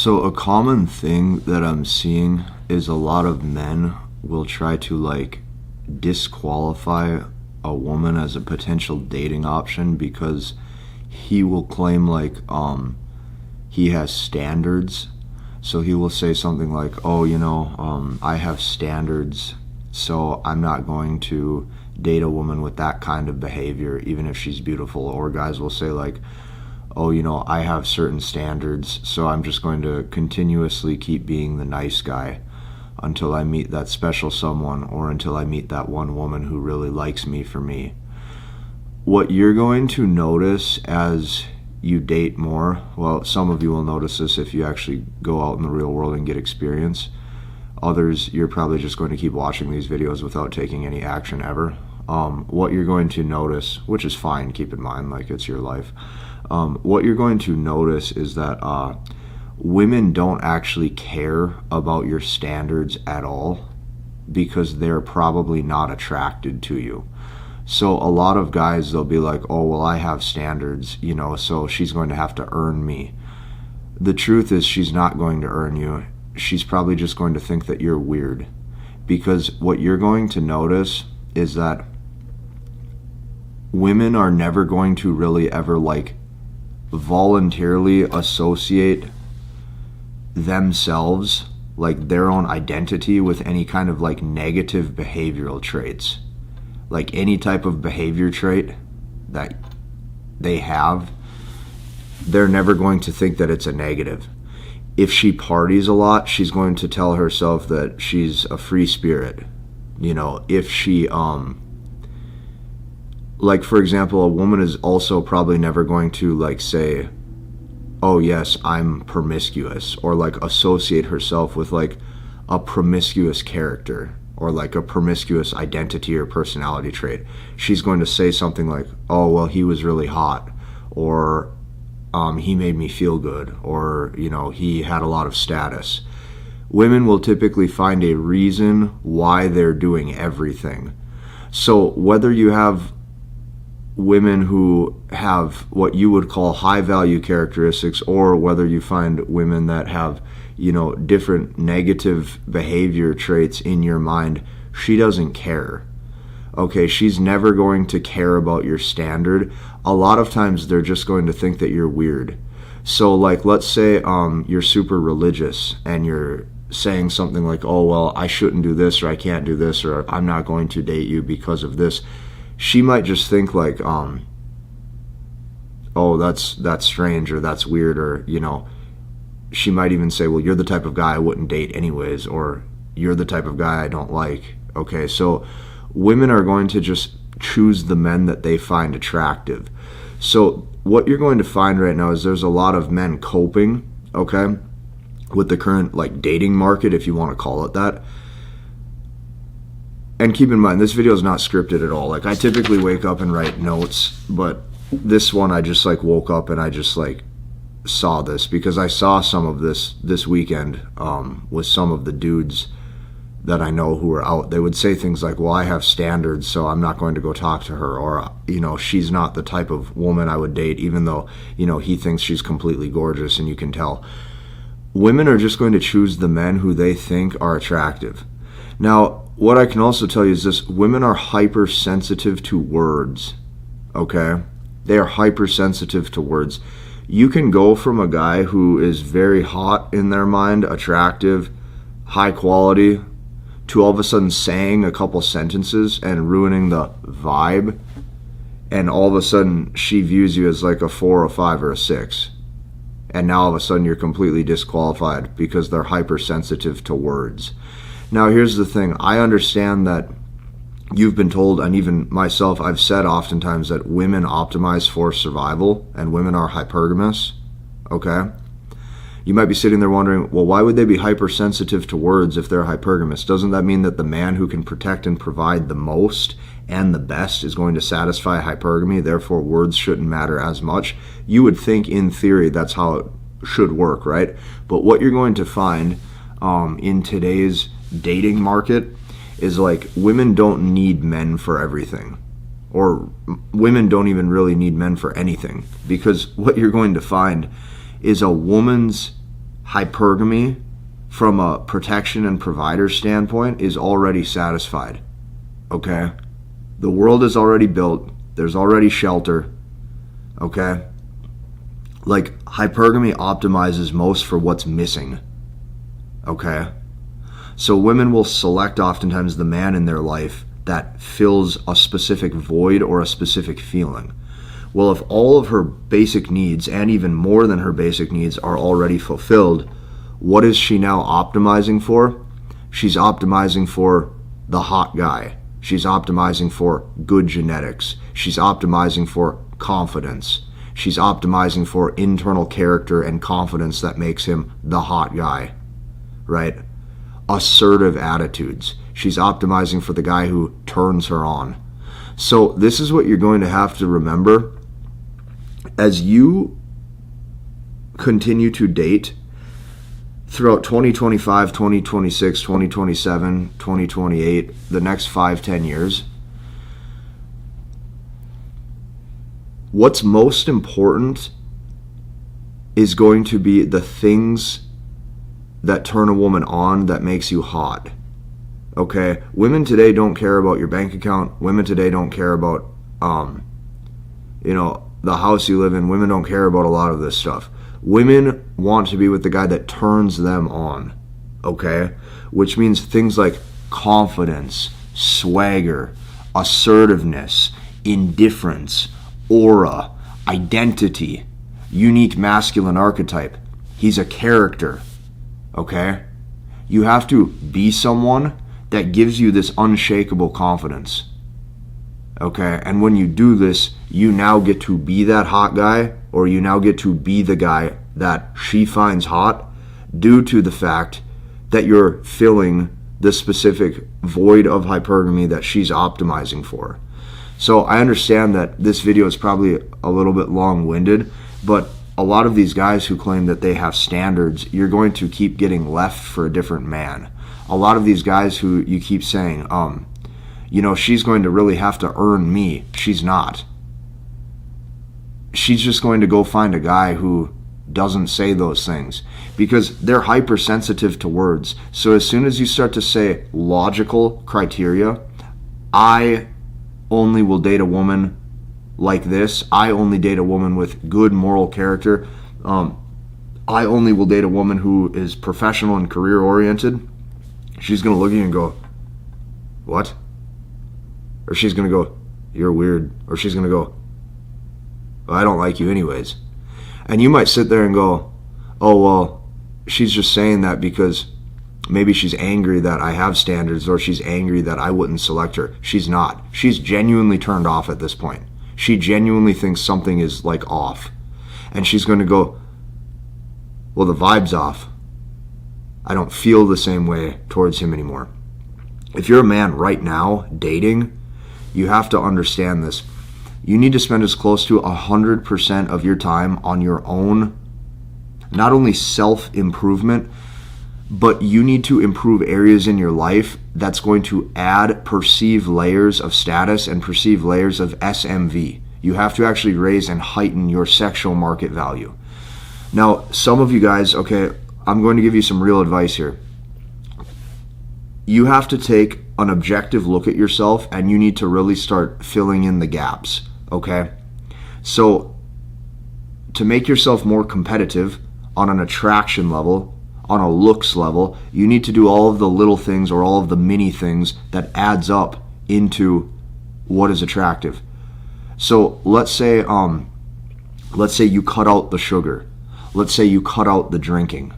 So a common thing that I'm seeing is a lot of men will try to like disqualify a woman as a potential dating option because he will claim like he has standards. So he will say something like, "Oh, I have standards, so I'm not going to date a woman with that kind of behavior, even if she's beautiful." Or guys will say like, "Oh, I have certain standards, so I'm just going to continuously keep being the nice guy until I meet that special someone or until I meet that one woman who really likes me for me." What you're going to notice as you date more, well, some of you will notice this if you actually go out in the real world and get experience. Others, you're probably just going to keep watching these videos without taking any action ever. What you're going to notice, which is fine, keep in mind, like it's your life. What you're going to notice is that women don't actually care about your standards at all because they're probably not attracted to you. So a lot of guys, they'll be like, "Oh, well, I have standards, so she's going to have to earn me." The truth is she's not going to earn you. She's probably just going to think that you're weird. Because what you're going to notice is that women are never going to really ever like voluntarily associate themselves, like their own identity, with any kind of like negative behavioral traits. Like any type of behavior trait that they have, they're never going to think that it's a negative. If she parties a lot, she's going to tell herself that she's a free spirit. If she like, for example, a woman is also probably never going to like say, "Oh yes, I'm promiscuous," or like associate herself with like a promiscuous character or like a promiscuous identity or personality trait. She's going to say something like, "Oh, well, he was really hot," or he made me feel good, or he had a lot of status. Women will typically find a reason why they're doing everything. So whether you have women who have what you would call high value characteristics, or whether you find women that have different negative behavior traits in your mind, she doesn't care. Okay, she's never going to care about your standard. A lot of times they're just going to think that you're weird. So like, let's say you're super religious and you're saying something like, "Oh, well, I shouldn't do this, or I can't do this, or I'm not going to date you because of this." She might just think like, "Oh, that's strange," or "That's weird," or she might even say, "Well, you're the type of guy I wouldn't date anyways," or "You're the type of guy I don't like." Okay, so women are going to just choose the men that they find attractive. So what you're going to find right now is there's a lot of men coping, okay, with the current like dating market, if you want to call it that. And keep in mind, this video is not scripted at all. Like, I typically wake up and write notes, but this one I just like woke up and I just like saw this because I saw some of this weekend with some of the dudes that I know who are out. They would say things like, "Well, I have standards, so I'm not going to go talk to her," or "She's not the type of woman I would date," even though he thinks she's completely gorgeous, and you can tell. Women are just going to choose the men who they think are attractive. Now, what I can also tell you is this: women are hypersensitive to words. Okay, they are hypersensitive to words. You can go from a guy who is very hot in their mind, attractive, high quality, to all of a sudden saying a couple sentences and ruining the vibe, and all of a sudden she views you as like a 4 or 5 or a 6, and now all of a sudden you're completely disqualified because they're hypersensitive to words. Now here's the thing, I understand that you've been told, and even myself, I've said oftentimes that women optimize for survival and women are hypergamous, okay? You might be sitting there wondering, well, why would they be hypersensitive to words if they're hypergamous? Doesn't that mean that the man who can protect and provide the most and the best is going to satisfy hypergamy, therefore words shouldn't matter as much? You would think in theory that's how it should work, right? But what you're going to find in today's dating market is like women don't need men for everything, or women don't even really need men for anything, because what you're going to find is a woman's hypergamy from a protection and provider standpoint is already satisfied. Okay? The world is already built. There's already shelter. Okay? Like, hypergamy optimizes most for what's missing. Okay? So women will select oftentimes the man in their life that fills a specific void or a specific feeling. Well, if all of her basic needs, and even more than her basic needs, are already fulfilled, what is she now optimizing for? She's optimizing for the hot guy. She's optimizing for good genetics. She's optimizing for confidence. She's optimizing for internal character and confidence that makes him the hot guy, right? Assertive attitudes. She's optimizing for the guy who turns her on. So this is what you're going to have to remember as you continue to date throughout 2025, 2026, 2027, 2028, the next 5-10 years. What's most important is going to be the things that turn a woman on, that makes you hot. Okay? Women today don't care about your bank account. Women today don't care about, the house you live in. Women don't care about a lot of this stuff. Women want to be with the guy that turns them on. Okay? Which means things like confidence, swagger, assertiveness, indifference, aura, identity, unique masculine archetype. He's a character. Okay? You have to be someone that gives you this unshakable confidence. Okay? And when you do this, you now get to be that hot guy, or you now get to be the guy that she finds hot due to the fact that you're filling the specific void of hypergamy that she's optimizing for. So I understand that this video is probably a little bit long-winded, but a lot of these guys who claim that they have standards, you're going to keep getting left for a different man. A lot of these guys who you keep saying, she's going to really have to earn me. She's not. She's just going to go find a guy who doesn't say those things because they're hypersensitive to words. So as soon as you start to say logical criteria, I only will date a woman like this. I only date a woman with good moral character. I only will date a woman who is professional and career oriented. She's going to look at you and go, what? Or she's going to go, you're weird. Or she's going to go, well, I don't like you anyways. And you might sit there and go, oh, well, she's just saying that because maybe she's angry that I have standards, or she's angry that I wouldn't select her. She's not. She's genuinely turned off at this point. She genuinely thinks something is like off. And she's going to go, well, the vibe's off. I don't feel the same way towards him anymore. If you're a man right now dating, you have to understand this. You need to spend as close to 100% of your time on your own, not only self-improvement, but you need to improve areas in your life that's going to add perceived layers of status and perceived layers of SMV. You have to actually raise and heighten your sexual market value. Now, some of you guys, okay, I'm going to give you some real advice here. You have to take an objective look at yourself, and you need to really start filling in the gaps, okay? So, to make yourself more competitive on an attraction level, on a looks level, you need to do all of the little things or all of the mini things that adds up into what is attractive. So let's say you cut out the sugar. Let's say you cut out the drinking.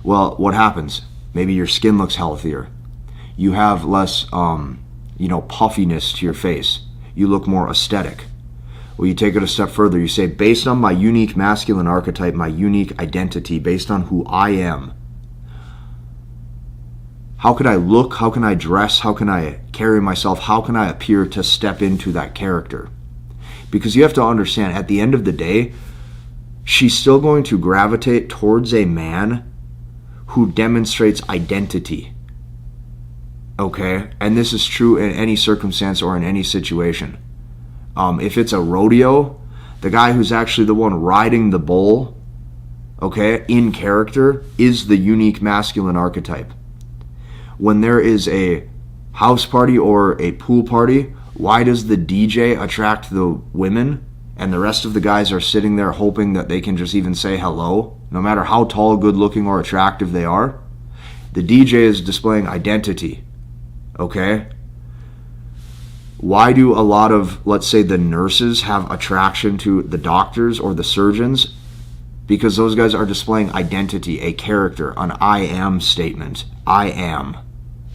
Well, what happens? Maybe your skin looks healthier. You have less, puffiness to your face. You look more aesthetic. Well, you take it a step further. You say, based on my unique masculine archetype, my unique identity, based on who I am, how can I look? How can I dress? How can I carry myself? How can I appear to step into that character? Because you have to understand, at the end of the day, she's still going to gravitate towards a man who demonstrates identity. Okay? And this is true in any circumstance or in any situation. If it's a rodeo, the guy who's actually the one riding the bull okay, in character, is the unique masculine archetype. When there is a house party or a pool party, why does the DJ attract the women and the rest of the guys are sitting there hoping that they can just even say hello, no matter how tall, good looking, or attractive they are? The DJ is displaying identity, okay? Why do a lot of, let's say, the nurses have attraction to the doctors or the surgeons? Because those guys are displaying identity, a character, an I am statement. I am.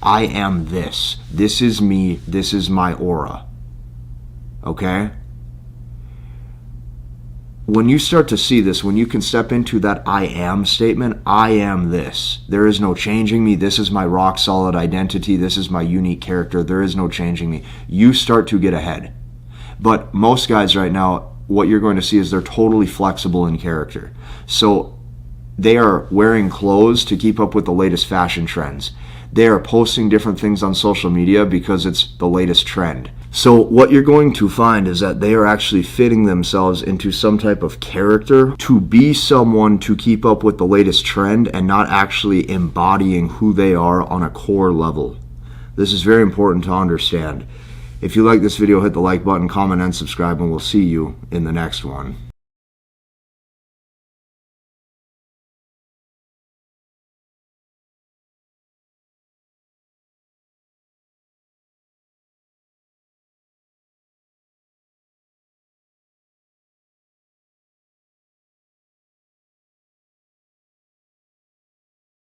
I am this. This is me. This is my aura. Okay? When you start to see this, when you can step into that I am statement, I am this. There is no changing me. This is my rock solid identity. This is my unique character. There is no changing me. You start to get ahead. But most guys right now, what you're going to see is they're totally flexible in character. So they are wearing clothes to keep up with the latest fashion trends. They are posting different things on social media because it's the latest trend. So what you're going to find is that they are actually fitting themselves into some type of character to be someone to keep up with the latest trend and not actually embodying who they are on a core level. This is very important to understand. If you like this video, hit the like button, comment, and subscribe, and we'll see you in the next one.